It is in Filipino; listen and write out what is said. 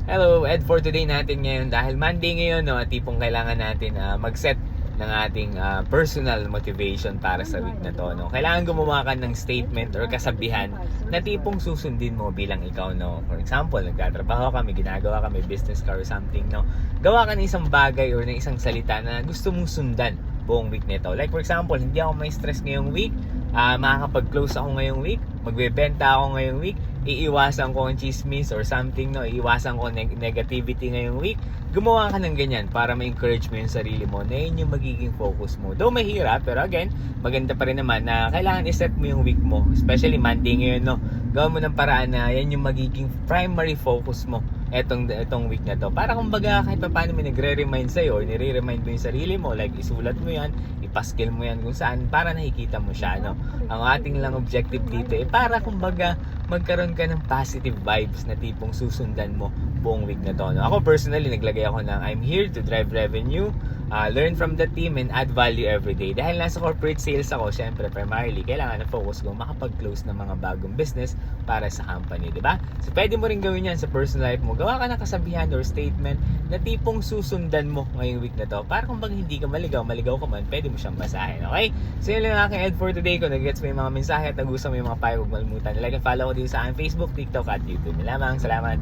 Hello, Ed, for today natin ngayon, dahil Monday ngayon, no, tipong kailangan natin mag-set ng ating personal motivation para sa week na to. No? Kailangan gumawa ka ng statement or kasabihan na tipong susundin mo bilang ikaw. No? For example, nagtatrabaho ka, may ginagawa ka, may business ka or something. No? Gawa ka ng isang bagay or ng isang salita na gusto mong sundan buong week nito. Like for example, hindi ako may stress ngayong week, makakapag-close ako ngayong week, magbebenta ako ngayong week, iiwasan ko ang chismis or something, no? Iiwasan ko negativity ngayong week. Gumawa ka ng ganyan para ma-encourage mo yung sarili mo na yun yung magiging focus mo. Though mahirap, pero again, maganda pa rin naman na kailangan i-set mo yung week mo. Especially Monday ngayon, no? Gawin mo ng paraan na yan yung magiging primary focus mo etong week na to. Para kumbaga kahit pa paano may nagre-remind sa'yo or nire-remind mo yung sarili mo, like isulat mo yan, ipaskill mo yan kung saan para nakikita mo siya, no? Ang ating lang objective dito para kumbaga magkaroon ka ng positive vibes na tipong susundan mo buong week na to, no? Ako personally, naglagay ako ng I'm here to drive revenue, learn from the team, and add value every day. Dahil nasa corporate sales ako, syempre primarily, kailangan na focus ko makapag-close ng mga bagong business para sa company, di ba? So pwede mo rin gawin yan sa personal life mo. Gawa ka ng kasabihan or statement na tipong susundan mo ngayong week na to. Para kung baga hindi ka maligaw ka man, pwede mo siyang basahin, okay? So yun lang ang aking Ed for today. Kung nag-gets mo yung mga mensahe at nagustuhan mo yung mga payo, huwag malimutan. Like and follow ko dito sa aking Facebook, TikTok at YouTube. Salamat.